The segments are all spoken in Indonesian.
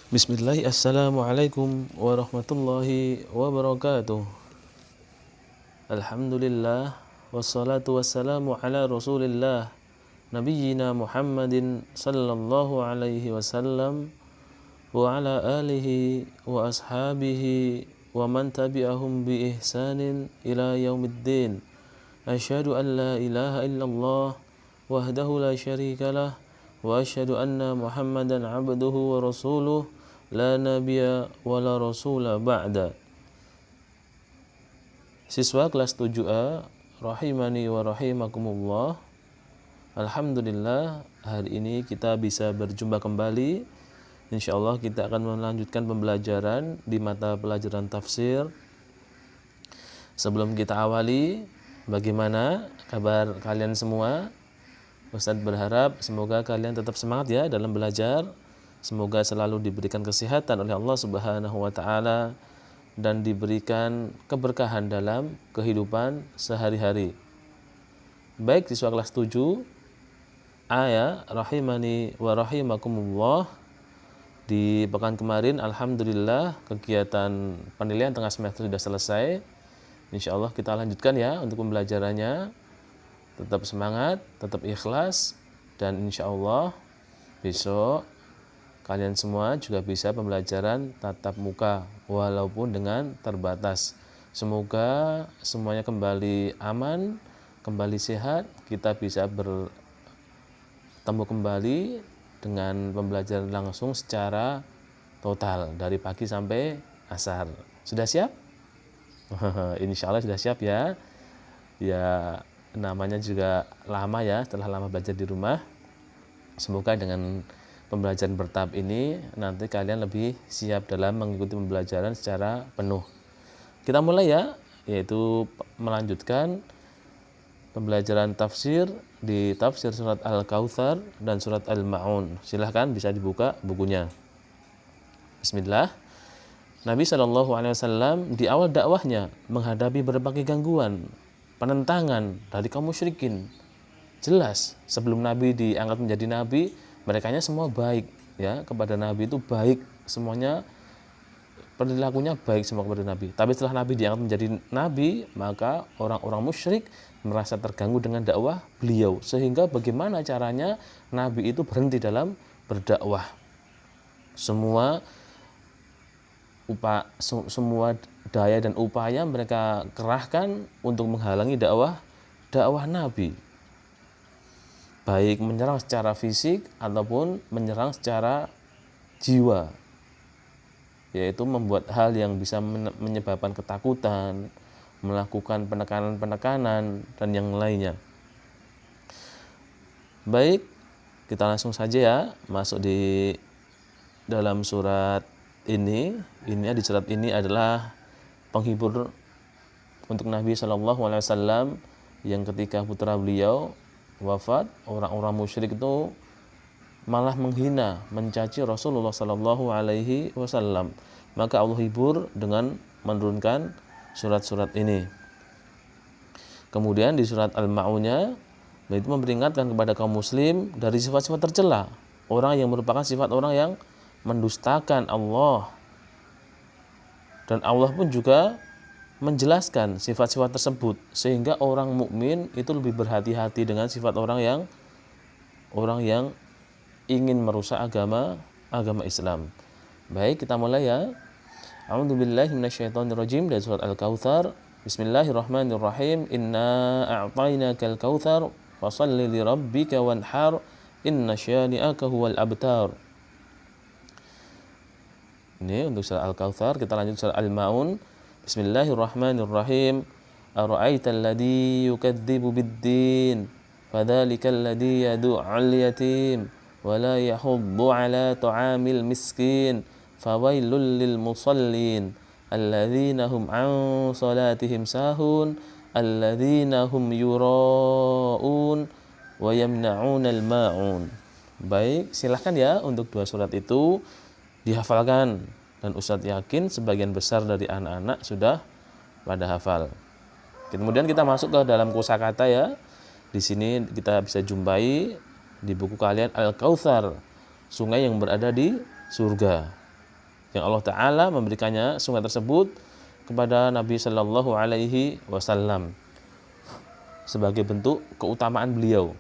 Bismillah, Assalamualaikum warahmatullahi wabarakatuh. Alhamdulillah, wassalatu wassalamu ala rasulillah Nabiyyina Muhammadin sallallahu alaihi wasallam wa ala alihi wa ashabihi wa man tabi'ahum bi ihsanin ila yaumiddin. Asyhadu an la ilaha illallah wahdahu la syarika lah wa asyhadu anna Muhammadan abduhu wa rasuluh la nabiyya wa la rasula ba'da. Siswa kelas 7A rahimani wa rahimakumullah. Alhamdulillah, hari ini kita bisa berjumpa kembali. Insyaallah kita akan melanjutkan pembelajaran di mata pelajaran tafsir. Sebelum kita awali, bagaimana kabar kalian semua? Ustadz berharap semoga kalian tetap semangat ya dalam belajar. Semoga selalu diberikan kesehatan oleh Allah Subhanahu wa taala dan diberikan keberkahan dalam kehidupan sehari-hari. Baik, siswa kelas 7 ya, rahimani wa rahimakumullah. Di pekan kemarin alhamdulillah kegiatan penilaian tengah semester sudah selesai. Insyaallah kita lanjutkan ya untuk pembelajarannya. Tetap semangat, tetap ikhlas, dan insyaallah besok kalian semua juga bisa pembelajaran tatap muka walaupun dengan terbatas. Semoga semuanya kembali aman, kembali sehat, kita bisa bertemu kembali dengan pembelajaran langsung secara total dari pagi sampai asar. Sudah siap? Insya Allah sudah siap ya. Ya, namanya juga lama ya, setelah lama belajar di rumah. Semoga dengan pembelajaran bertahap ini nanti kalian lebih siap dalam mengikuti pembelajaran secara penuh. Kita mulai ya, yaitu melanjutkan pembelajaran tafsir di tafsir surat Al-Kautsar dan surat Al-Ma'un. Silahkan bisa dibuka bukunya. Bismillah. Nabi SAW di awal dakwahnya menghadapi berbagai gangguan, penentangan dari kaum musyrikin. Jelas sebelum Nabi diangkat menjadi Nabi, merekanya semua baik ya, kepada Nabi itu baik, semuanya perilakunya baik semua kepada Nabi. Tapi setelah Nabi diangkat menjadi Nabi, maka orang-orang musyrik merasa terganggu dengan dakwah beliau, sehingga bagaimana caranya Nabi itu berhenti dalam berdakwah. Semua daya dan upaya mereka kerahkan untuk menghalangi dakwah Nabi, baik menyerang secara fisik ataupun menyerang secara jiwa, yaitu membuat hal yang bisa menyebabkan ketakutan, melakukan penekanan-penekanan dan yang lainnya. Baik, kita langsung saja ya masuk di dalam surat ini. Di surat ini adalah penghibur untuk Nabi SAW yang ketika putra beliau wafat, orang-orang musyrik itu malah menghina, mencaci Rasulullah SAW. Maka Allah hibur dengan menurunkan surat-surat ini. Kemudian di surat Al-Ma'unnya itu memperingatkan kepada kaum muslim dari sifat-sifat tercela, orang yang merupakan sifat orang yang mendustakan Allah. Dan Allah pun juga menjelaskan sifat-sifat tersebut, sehingga orang mukmin itu lebih berhati-hati dengan sifat orang yang ingin merusak agama Islam. Baik, kita mulai ya. A'udzubillahi minasyaitonirrajim dari surat Al-Kautsar. Bismillahirrahmanirrahim. Inna a'tainakal kautsar fashalli lirabbika wanhar inna syani'aka huwal abtar. Ini untuk surat Al-Kautsar. Kita lanjut surat Al-Ma'un. Bismillahirrahmanirrahim. Ara'aital ladzi yukadzibu bid-din fadzalikal ladzi yad'u'al yatim wa la yahuddu 'ala ta'amil miskin fawailul lil musallin alladzina hum 'an salatihim sahun alladzina hum yura'un wa yamna'unal ma'un. Baik, silahkan ya untuk dua surat itu dihafalkan, dan Ustadz yakin sebagian besar dari anak-anak sudah pada hafal. Kemudian kita masuk ke dalam kosakata ya. Di sini kita bisa jumpai di buku kalian Al-Kautsar, sungai yang berada di surga. yang Allah Ta'ala memberikannya sungai tersebut kepada Nabi Shallallahu Alaihi Wasallam sebagai bentuk keutamaan beliau.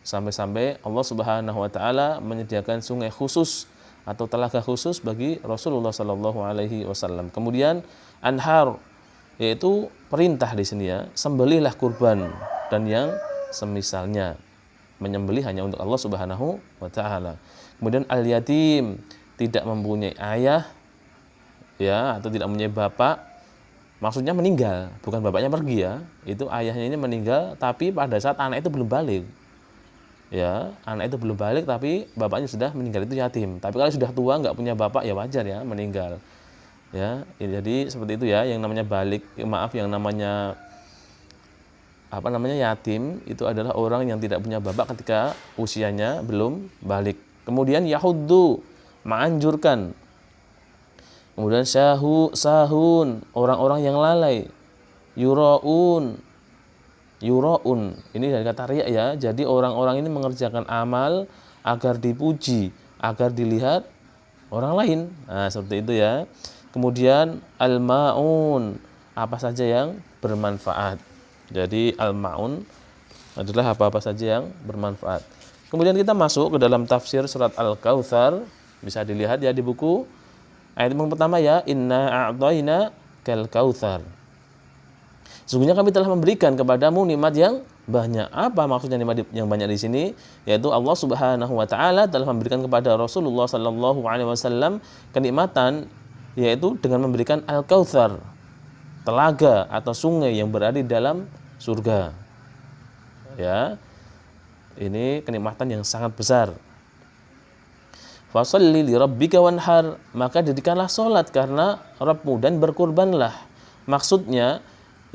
Sampai-sampai Allah Subhanahu Wa Ta'ala menyediakan sungai khusus atau telaga khusus bagi Rasulullah Shallallahu Alaihi Wasallam. Kemudian anhar, yaitu perintah di sini ya, sembelihlah kurban dan yang semisalnya. Menyembelih hanya untuk Allah Subhanahu Wa Ta'ala. Kemudian al-yatim, tidak mempunyai ayah ya, atau tidak mempunyai bapak. Maksudnya meninggal, bukan bapaknya pergi ya. Itu ayahnya ini meninggal, tapi pada saat anak itu belum balik. Ya, anak itu belum balik tapi bapaknya sudah meninggal, itu yatim. Tapi kalau sudah tua nggak punya bapak ya wajar ya meninggal. Ya, jadi seperti itu ya, yang namanya balik, yang namanya yatim itu adalah orang yang tidak punya bapak ketika usianya belum balik. Kemudian yahuddu, menganjurkan. Kemudian sahun, orang-orang yang lalai. Yuraun, ini dari kata riya ya. Jadi orang-orang ini mengerjakan amal agar dipuji, agar dilihat orang lain. Nah, seperti itu ya. Kemudian al-maun, apa saja yang bermanfaat. Jadi al-maun adalah apa-apa saja yang bermanfaat. Kemudian kita masuk ke dalam tafsir surat Al-Kautsar. Bisa dilihat ya di buku. Ayat yang pertama ya, inna a'tayna kal kautsar. Sesungguhnya kami telah memberikan kepadamu nikmat yang banyak. Apa maksudnya nikmat yang banyak di sini? Yaitu Allah Subhanahu Wa Ta'ala telah memberikan kepada Rasulullah Sallallahu Alaihi Wasallam kenikmatan, yaitu dengan memberikan al-kautsar, telaga atau sungai yang berada di dalam surga. Ya, ini kenikmatan yang sangat besar. Fasalli li rabbika wanhar, maka dirikanlah salat karena Rabbmu dan berkurbanlah. Maksudnya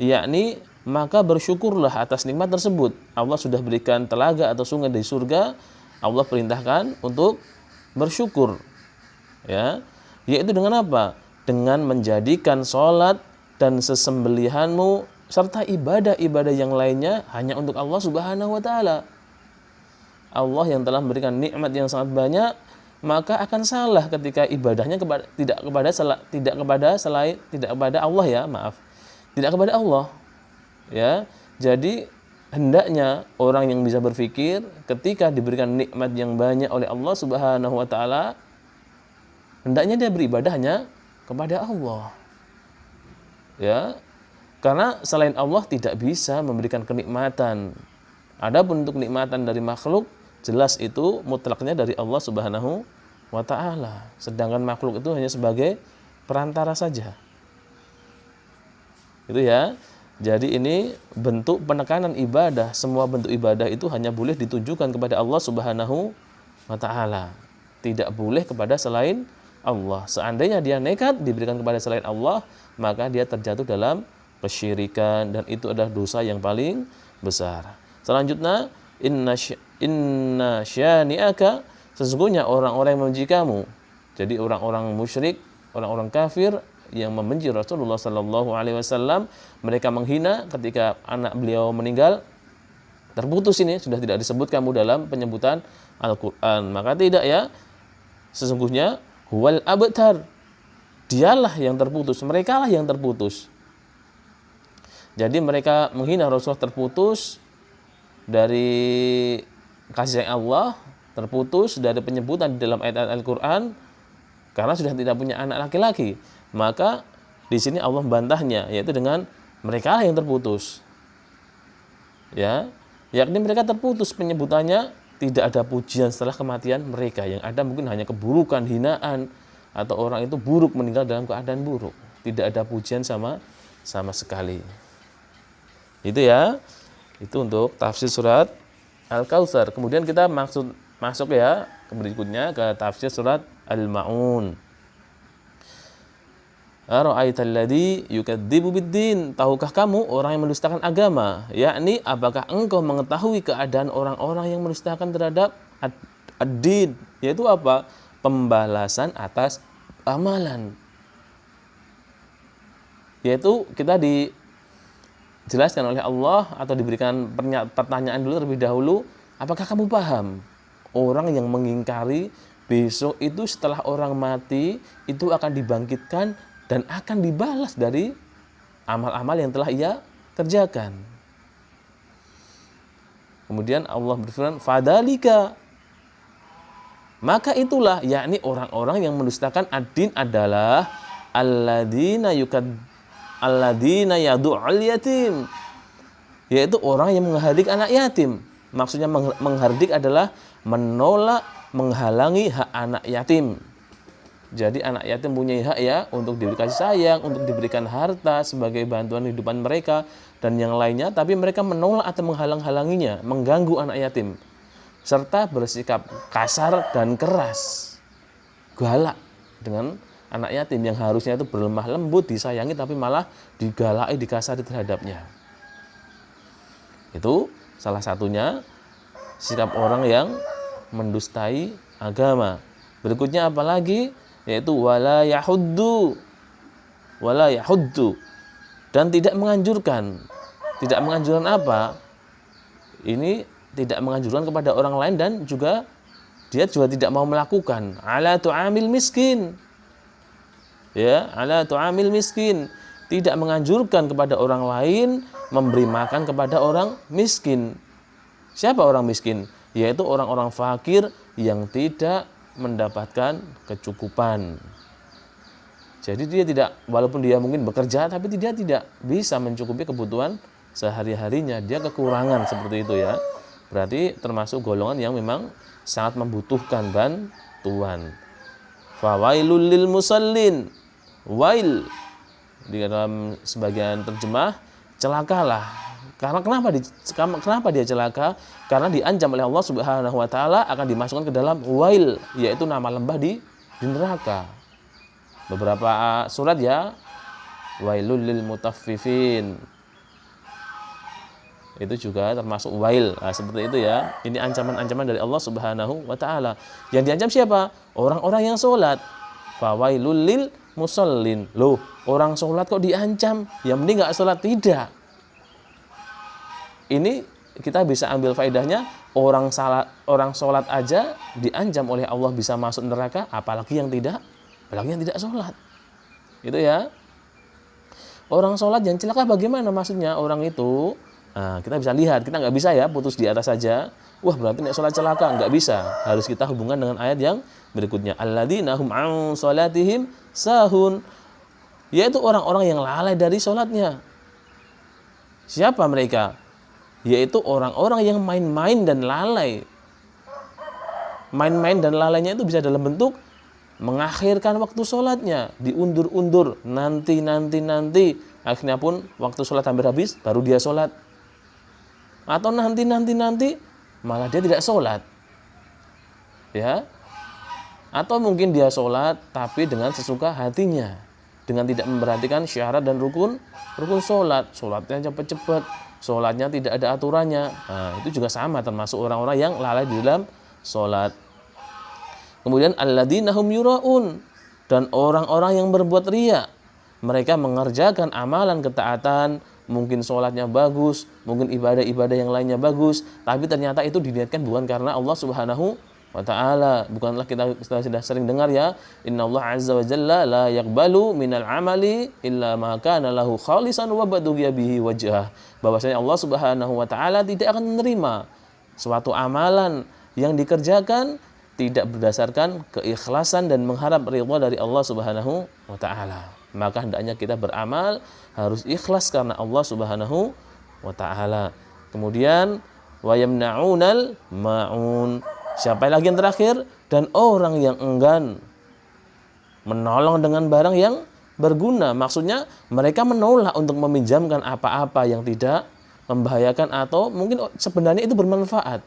yakni maka bersyukurlah atas nikmat tersebut. Allah sudah berikan telaga atau sungai di surga, Allah perintahkan untuk bersyukur. Ya, yaitu dengan apa? Dengan menjadikan salat dan sesembelihanmu serta ibadah-ibadah yang lainnya hanya untuk Allah Subhanahu Wa Ta'ala. Allah yang telah memberikan nikmat yang sangat banyak, maka akan salah ketika ibadahnya tidak kepada Allah ya, tidak kepada Allah ya. Jadi hendaknya orang yang bisa berpikir ketika diberikan nikmat yang banyak oleh Allah Subhanahu Wa Ta'ala, hendaknya dia beribadah hanya kepada Allah ya, karena selain Allah tidak bisa memberikan kenikmatan. Adapun untuk kenikmatan dari makhluk, jelas itu mutlaknya dari Allah Subhanahu Wa Ta'ala. Sedangkan makhluk itu hanya sebagai perantara saja. Itu ya. Jadi ini bentuk penekanan ibadah. Semua bentuk ibadah itu hanya boleh ditujukan kepada Allah Subhanahu Wa Ta'ala. Tidak boleh kepada selain Allah. Seandainya dia nekat diberikan kepada selain Allah, maka dia terjatuh dalam kesyirikan, dan itu adalah dosa yang paling besar. Selanjutnya, inna syani'aka, sesungguhnya orang-orang yang membenci kamu. Jadi orang-orang musyrik, orang-orang kafir yang membenci Rasulullah Sallallahu Alaihi Wasallam, mereka menghina ketika anak beliau meninggal. Terputus ini sudah tidak disebut kamu dalam penyebutan Al-Quran. Maka tidak ya, sesungguhnya huwal abtar, dialah yang terputus, mereka lah yang terputus. Jadi mereka menghina Rasulullah terputus dari kasih sayang Allah, terputus dari penyebutan di dalam ayat-ayat Al-Quran karena sudah tidak punya anak laki-laki. Maka di sini Allah membantahnya, yaitu dengan mereka lah yang terputus. Ya, yakni mereka terputus penyebutannya, tidak ada pujian setelah kematian mereka. Yang ada mungkin hanya keburukan, hinaan, atau orang itu buruk meninggal dalam keadaan buruk. Tidak ada pujian sama sekali. Itu ya. Itu untuk tafsir surat Al-Kautsar. Kemudian kita masuk ya berikutnya ke tafsir surat Al-Ma'un. Ara'aital ladzi yukadzibu biddin, tahukah kamu orang yang mendustakan agama? Yakni apakah engkau mengetahui keadaan orang-orang yang mendustakan terhadap ad-din, yaitu apa? Pembalasan atas amalan. Yaitu kita dijelaskan oleh Allah atau diberikan pertanyaan dulu terlebih dahulu, apakah kamu paham orang yang mengingkari besok itu setelah orang mati itu akan dibangkitkan dan akan dibalas dari amal-amal yang telah ia kerjakan. Kemudian Allah berfirman, fadalika, maka itulah, yakni orang-orang yang mendustakan ad-din adalah alladzina yadu'ul yatim, yaitu orang yang menghardik anak yatim. Maksudnya menghardik adalah menolak, menghalangi hak anak yatim. Jadi anak yatim punya hak ya untuk diberi kasih sayang, untuk diberikan harta sebagai bantuan kehidupan mereka dan yang lainnya, tapi mereka menolak atau menghalang-halanginya, mengganggu anak yatim, serta bersikap kasar dan keras, galak dengan anak yatim yang harusnya itu berlemah lembut, disayangi, tapi malah digalai, dikasari terhadapnya. Itu salah satunya sikap orang yang mendustai agama. Berikutnya apa lagi? Yaitu wala yahuddu, dan tidak menganjurkan. Tidak menganjurkan apa? Ini tidak menganjurkan kepada orang lain dan juga dia juga tidak mau melakukan ala tu'amil miskin. Ya, ala tu'amil miskin, tidak menganjurkan kepada orang lain memberi makan kepada orang miskin. Siapa orang miskin? Yaitu orang-orang fakir yang tidak mendapatkan kecukupan. Jadi dia tidak, walaupun dia mungkin bekerja, tapi dia tidak bisa mencukupi kebutuhan sehari-harinya. Dia kekurangan seperti itu ya. Berarti termasuk golongan yang memang sangat membutuhkan bantuan. Fawailul lil musallin. Wail di dalam sebagian terjemah celakalah. Karena kenapa dia celaka? Karena diancam oleh Allah Subhanahu wa taala akan dimasukkan ke dalam wail, yaitu nama lembah di neraka. Beberapa surat ya, wailul lil mutaffifin. Itu juga termasuk wail. Nah, seperti itu ya. Ini ancaman-ancaman dari Allah Subhanahu wa taala. Yang diancam siapa? Orang-orang yang sholat. Fawailul lil musallin. Loh, orang sholat kok diancam? Yang mending enggak sholat. Tidak. Ini kita bisa ambil faedahnya, orang sholat aja diancam oleh Allah bisa masuk neraka, apalagi yang tidak sholat. Itu ya. Orang sholat yang celaka bagaimana maksudnya? Orang itu, nah, kita bisa lihat, kita nggak bisa ya putus di atas saja. Wah, berarti nek sholat celaka, nggak bisa. Harus kita hubungkan dengan ayat yang berikutnya. Alladzina hum an sholatihim sahun, yaitu orang-orang yang lalai dari sholatnya. Siapa mereka? Yaitu orang-orang yang main-main dan lalai. Main-main dan lalainya itu bisa dalam bentuk mengakhirkan waktu sholatnya, diundur-undur, nanti. Akhirnya pun waktu sholat hampir habis, baru dia sholat. Atau nanti, malah dia tidak sholat. Ya. Atau mungkin dia sholat, tapi dengan sesuka hatinya, dengan tidak memperhatikan syarat dan rukun sholat. Sholatnya cepat-cepat, sholatnya tidak ada aturannya. Nah, itu juga sama, termasuk orang-orang yang lalai di dalam sholat. Kemudian alladzina hum yuraun, dan orang-orang yang berbuat riya. Mereka mengerjakan amalan ketaatan, mungkin sholatnya bagus, mungkin ibadah-ibadah yang lainnya bagus, tapi ternyata itu diniatkan bukan karena Allah Subhanahu wa ta'ala. Bukanlah kita sudah sering dengar ya, innallaha azza wa jalla la yaqbalu minal amali illa ma kana lahu khalisan wa badughiya bihi wajhah. Bahwasanya Allah Subhanahu wa ta'ala tidak akan menerima suatu amalan yang dikerjakan tidak berdasarkan keikhlasan dan mengharap ridha dari Allah Subhanahu wa ta'ala. Maka hendaknya kita beramal harus ikhlas karena Allah Subhanahu wa ta'ala. Kemudian wa yamna'unal ma'un. Siapa lagi yang terakhir? Dan orang yang enggan menolong dengan barang yang berguna. Maksudnya mereka menolak untuk meminjamkan apa-apa yang tidak membahayakan atau mungkin sebenarnya itu bermanfaat,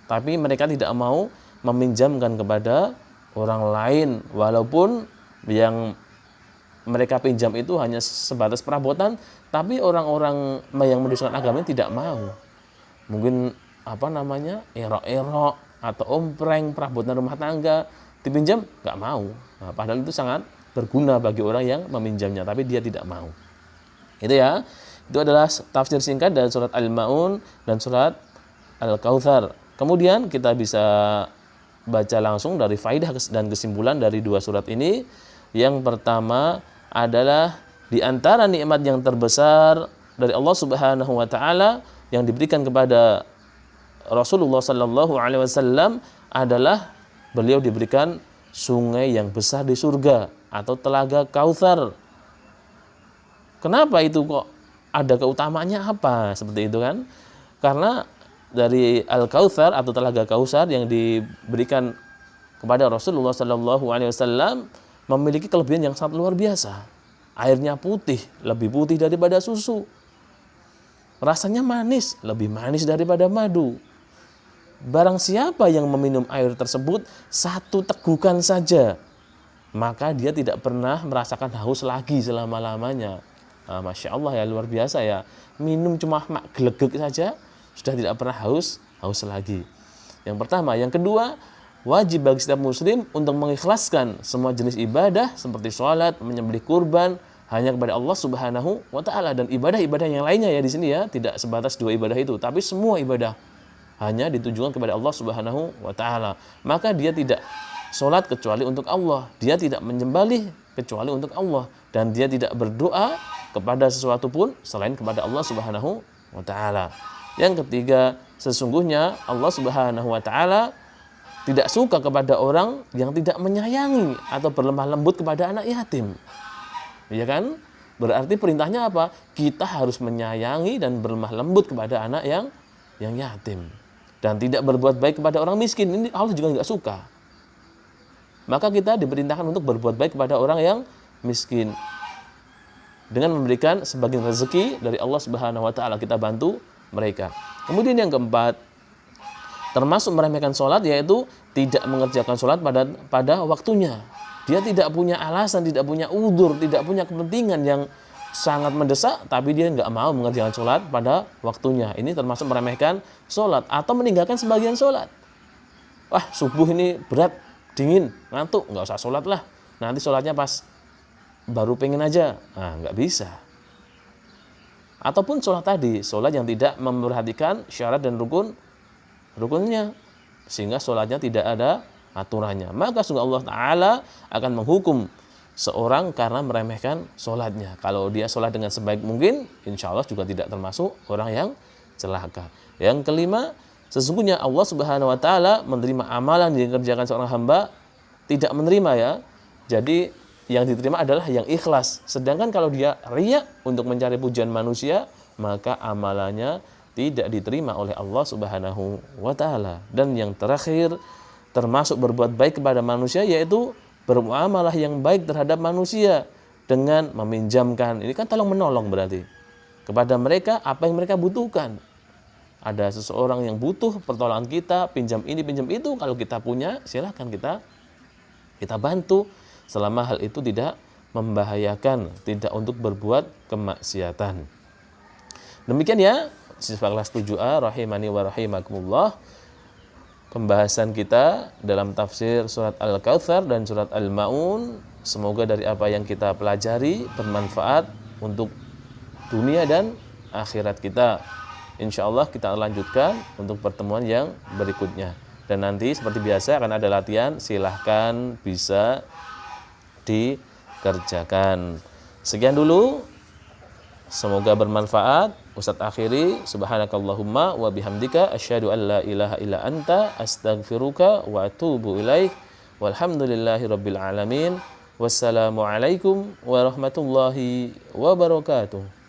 tapi mereka tidak mau meminjamkan kepada orang lain, walaupun yang mereka pinjam itu hanya sebatas perabotan, tapi orang-orang yang mendustakan agama tidak mau. Mungkin erok-erok atau ompreng, perabotan rumah tangga dipinjam, nggak mau. Nah, padahal itu sangat berguna bagi orang yang meminjamnya, tapi dia tidak mau. Itu ya. Itu adalah tafsir singkat dari surat Al-Ma'un dan surat Al-Kautsar. Kemudian kita bisa baca langsung dari faidah dan kesimpulan dari dua surat ini. Yang pertama adalah di antara nikmat yang terbesar dari Allah Subhanahu wa taala yang diberikan kepada Rasulullah sallallahu alaihi wasallam adalah beliau diberikan sungai yang besar di surga atau telaga Kautsar. Kenapa itu kok ada keutamaannya apa? Seperti itu kan? Karena dari Al-Kautsar atau telaga Kautsar yang diberikan kepada Rasulullah sallallahu alaihi wasallam memiliki kelebihan yang sangat luar biasa. Airnya putih, lebih putih daripada susu. Rasanya manis, lebih manis daripada madu. Barang siapa yang meminum air tersebut satu tegukan saja, maka dia tidak pernah merasakan haus lagi selama-lamanya. Masya Allah ya, luar biasa ya. Minum cuma gelegek saja, sudah tidak pernah haus lagi. Yang pertama. Yang kedua, wajib bagi setiap muslim untuk mengikhlaskan semua jenis ibadah seperti sholat, menyembelih kurban, hanya kepada Allah Subhanahu wa taala, dan ibadah-ibadah yang lainnya ya di sini ya, tidak sebatas dua ibadah itu, tapi semua ibadah hanya ditujukan kepada Allah Subhanahu wa taala. Maka dia tidak sholat kecuali untuk Allah, dia tidak menyembelih kecuali untuk Allah, dan dia tidak berdoa kepada sesuatu pun selain kepada Allah Subhanahu wa taala. Yang ketiga, sesungguhnya Allah Subhanahu wa taala tidak suka kepada orang yang tidak menyayangi atau berlemah lembut kepada anak yatim. Ya kan? Berarti perintahnya apa? Kita harus menyayangi dan berlemah lembut kepada anak yang yatim. Dan tidak berbuat baik kepada orang miskin. Ini Allah juga nggak suka. Maka kita diperintahkan untuk berbuat baik kepada orang yang miskin. Dengan memberikan sebagian rezeki dari Allah Subhanahu wa taala, kita bantu mereka. Kemudian yang keempat, termasuk meremehkan sholat, yaitu tidak mengerjakan sholat pada waktunya. Dia tidak punya alasan, tidak punya udzur, tidak punya kepentingan yang sangat mendesak, tapi dia nggak mau mengerjakan sholat pada waktunya. Ini termasuk meremehkan sholat atau meninggalkan sebagian sholat. Wah, subuh ini berat, dingin, ngantuk, nggak usah sholat lah. Nanti sholatnya pas baru pengen aja. Nah, nggak bisa. Ataupun sholat tadi, sholat yang tidak memperhatikan syarat dan rukunnya, sehingga sholatnya tidak ada aturannya. Maka sungguh Allah Ta'ala akan menghukum seorang karena meremehkan sholatnya. Kalau dia sholat dengan sebaik mungkin, insya Allah juga tidak termasuk orang yang celaka. Yang kelima, sesungguhnya Allah Subhanahu wa Ta'ala menerima amalan yang dikerjakan seorang hamba, tidak menerima ya. Jadi yang diterima adalah yang ikhlas. Sedangkan kalau dia riya untuk mencari pujian manusia, maka amalannya tidak diterima oleh Allah Subhanahu wa Ta'ala. Dan yang terakhir, termasuk berbuat baik kepada manusia, yaitu bermuamalah yang baik terhadap manusia dengan meminjamkan. Ini kan tolong menolong berarti kepada mereka apa yang mereka butuhkan. Ada seseorang yang butuh pertolongan kita, pinjam ini, pinjam itu, kalau kita punya silahkan kita bantu, selama hal itu tidak membahayakan, tidak untuk berbuat kemaksiatan. Demikian ya siswa kelas 7A rahimani wa rahimakumullah, pembahasan kita dalam tafsir surat Al-Kautsar dan surat Al-Maun. Semoga dari apa yang kita pelajari bermanfaat untuk dunia dan akhirat kita. Insya Allah kita lanjutkan untuk pertemuan yang berikutnya. Dan nanti seperti biasa akan ada latihan, silahkan bisa dikerjakan. Sekian dulu, semoga bermanfaat. Ustadz akhiri, subhanakallahumma wa bihamdika asyhadu an la ilaha illa anta astaghfiruka wa atubu ilaik. Walhamdulillahi rabbil alamin. Wassalamualaikum warahmatullahi wabarakatuh.